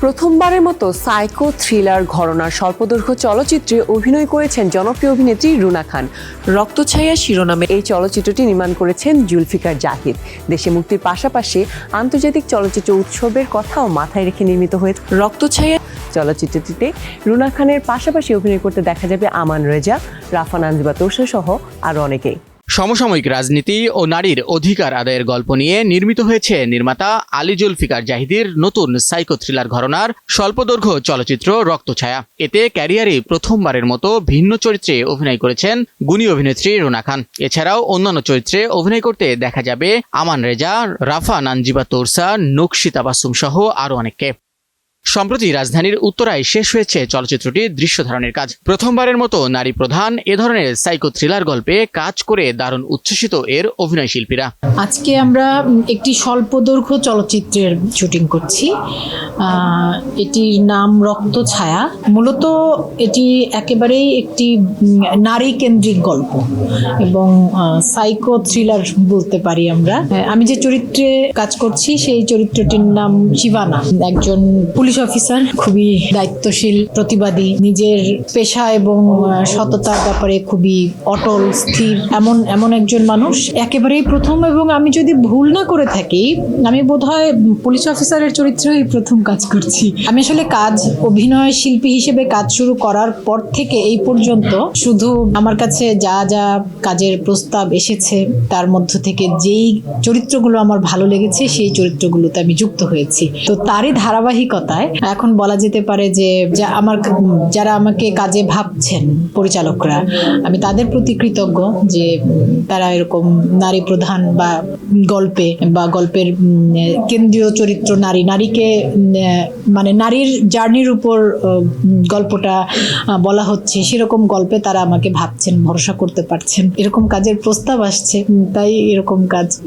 প্রথমবারের মতো psycho thriller ঘরানার স্বল্পদৈর্ঘ্য চলচ্চিত্রে অভিনয় করেছেন জনপ্রিয় অভিনেত্রী রুনা খান। রক্তছায়া শিরোনামে এই চলচ্চিত্রটি নির্মাণ করেছেন জুলফিকার জাহিদ। দেশে মুক্তির পাশাপাশি আন্তর্জাতিক চলচ্চিত্র উৎসবের কথাও মাথায় রেখে নির্মিত হয়েছে রক্তছায়া। চলচ্চিত্রটিতে রুনা খানের পাশাপাশি অভিনয় করতে দেখা যাবে আমান রেজা, রাফা নানজিবা তোরসা সহ আরও অনেকেই। সমসাময়িক রাজনীতি ও নারীর অধিকার আদায়ের গল্প নিয়ে নির্মিত হয়েছে নির্মাতা আলী জুলফিকার জাহিদের নতুন সাইকো থ্রিলার ঘরানার স্বল্পদৈর্ঘ্য চলচ্চিত্র রক্তছায়া। এতে ক্যারিয়ারে প্রথমবারের মতো ভিন্ন চরিত্রে অভিনয় করেছেন গুণী অভিনেত্রী রুনা খান। এছাড়াও অন্যান্য চরিত্রে অভিনয় করতে দেখা যাবে আমান রেজা, রাফা নানজিবা তোরসা, নকশি তাবাসসুম সহ আরও অনেককে। সম্প্রতি রাজধানীর উত্তরায় শেষ হয়েছে চলচ্চিত্রটির দৃশ্য ধারণের কাজ। প্রথমবারের মতো নারী প্রধান এ ধরনের সাইকো থ্রিলার গল্পে কাজ করে দারুণ উচ্ছ্বসিত এর অভিনয় শিল্পীরা। আজকে আমরা একটি স্বল্পদৈর্ঘ্য চলচ্চিত্রের শুটিং করছি। এটির নাম রক্তছায়া। মূলত এটি একেবারেই একটি নারী কেন্দ্রিক গল্প এবং সাইকো থ্রিলার বলতে পারি আমরা। আমি যে চরিত্রে কাজ করছি সেই চরিত্রটির নাম শিবানা, একজন পুলিশ অফিসার, খুবই দায়িত্বশীল, প্রতিবাদী, নিজের পেশা এবং সততার ব্যাপারে খুবই অটল, স্থির, এমন একজন মানুষ। একেবারেই প্রথম, এবং আমি যদি ভুল না করে থাকি, আমি বোধহয় পুলিশ অফিসারের চরিত্রেই প্রথম কাজ করছি। আমি আসলে অভিনয় শিল্পী হিসেবে কাজ শুরু করার পর থেকে এই পর্যন্ত শুধু আমার কাছে যা যা কাজের প্রস্তাব এসেছে তার মধ্য থেকে যেই চরিত্রগুলো আমার ভালো লেগেছে সেই চরিত্রগুলোতে আমি যুক্ত হয়েছি। তো তারই ধারাবাহিকতায় এখন বলা যেতে পারে যে যারা আমাকে কাজে ভাবছেন পরিচালকরা, আমি তাদের প্রতি কৃতজ্ঞ যে তারা এরকম নারী প্রধান বা গল্পের কেন্দ্রীয় চরিত্র নারীকে মানে নারীর জার্নির উপর গল্পটা বলা হচ্ছে, সেরকম গল্পে তারা আমাকে ভাবছেন, ভরসা করতে পারছেন। এরকম কাজের প্রস্তাব আসছে, তাই এরকম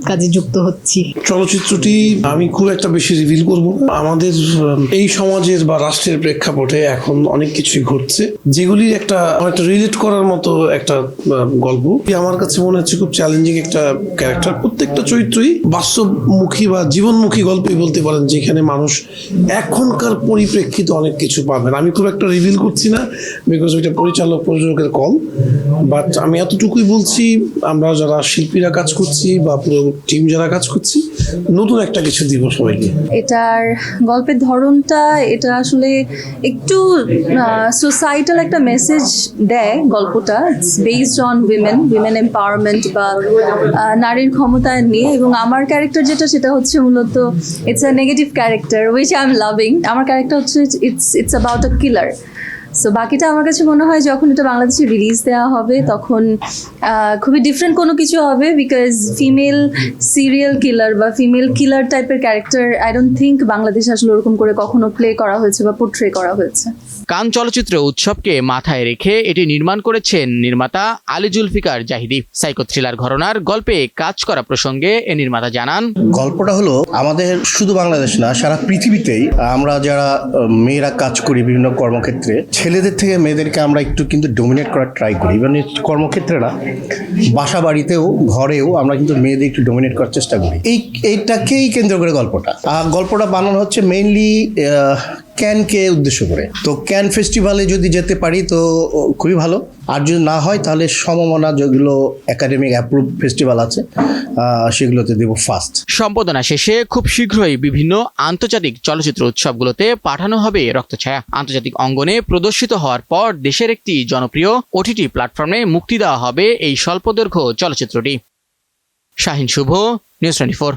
কাজে যুক্ত হচ্ছি। চলচ্চিত্রটি আমি খুব একটা বেশি রিভিল করব। আমাদের এই সমাজের বা রাষ্ট্রের প্রেক্ষাপটে এখন অনেক কিছুই ঘটছে, যেগুলির একটা রিলেট করার মতো একটা গল্প। আমার কাছে মনে হচ্ছে খুব চ্যালেঞ্জিং একটা ক্যারেক্টার। প্রত্যেকটা চরিত্রই বাস্তবমুখী বা জীবনমুখী গল্পই বলতে পারেন, যেখানে মানুষ এখনকার পরিপ্রেক্ষিতে অনেক কিছু পাবেন। আমি খুব একটা রিভিল করছি না, বিকজ ওইটা প্রযোজকের কল। বাট আমি এতটুকুই বলছি, আমরা যারা শিল্পীরা কাজ করছি বা পুরো টিম যারা কাজ করছি, নতুন একটা কিছু দিব সবাইকে। এটার গল্পের ধরনটা এটা আসলে একটু সোসাইটাল একটা মেসেজ দেয় গল্পটা। It's based on women empowerment বা নারীর ক্ষমতায়ন নিয়ে। এবং আমার ক্যারেক্টার সেটা হচ্ছে মূলত it's a negative character which I am loving. আমার ক্যারেক্টার হচ্ছে it's about a killer. So বাকিটা আমার কাছে মনে হয় যখন এটা বাংলাদেশে রিলিজ দেওয়া হবে তখন খুবই ডিফারেন্ট কোনো কিছু হবে, বিকজ ফিমেল সিরিয়াল কিলার বা ফিমেল কিলার টাইপের ক্যারেক্টার আই ডোন্ট থিঙ্ক বাংলাদেশে আসলে ওরকম করে কখনো প্লে করা হয়েছে বা পোর্ট্রে করা হয়েছে। কান চলচ্চিত্র উৎসবকে মাথায় রেখে এটি নির্মাণ করেছেন নির্মাতা আলী জুলফিকার জাহিদি। সাইকো থ্রিলার ঘরানার গল্পে কাজ করা প্রসঙ্গে এ নির্মাতা জানান, গল্পটা হলো আমাদের শুধু বাংলাদেশ না, সারা পৃথিবীতেই আমরা যারা মেয়েরা কাজ করি বিভিন্ন কর্মক্ষেত্রে, ছেলেদের থেকে মেয়েদেরকে আমরা একটু কিন্তু ডোমিনেট করার ট্রাই করি। ইভেন কর্মক্ষেত্রে না, বাসা বাড়িতেও ঘরেও আমরা কিন্তু মেয়েদের একটু ডোমিনেট করার চেষ্টা করি। এইটাকেই কেন্দ্র করে গল্পটা বানানো হচ্ছে মেইনলি ক্যানকে উদ্দেশ্য করে। তো ক্যান ফেস্টিভ্যালে যদি যেতে পারি তো খুবই ভালো, আর যদি না হয় তাহলে সমমনা যেগুলো একাডেমিক অ্যাপ্রুভ ফেস্টিভ্যাল আছে সেগুলোতে দেব ফার্স্ট। সম্পাদনা শেষে খুব শীঘ্রই বিভিন্ন আন্তর্জাতিক চলচ্চিত্র উৎসবগুলোতে পাঠানো হবে রক্তছায়া। আন্তর্জাতিক অঙ্গনে প্রদর্শিত হওয়ার পর দেশের একটি জনপ্রিয় ওটিটি প্ল্যাটফর্মে মুক্তি দেওয়া হবে এই স্বল্পদৈর্ঘ্য চলচ্চিত্রটি। শাহিন শুভ, নিউজ 24।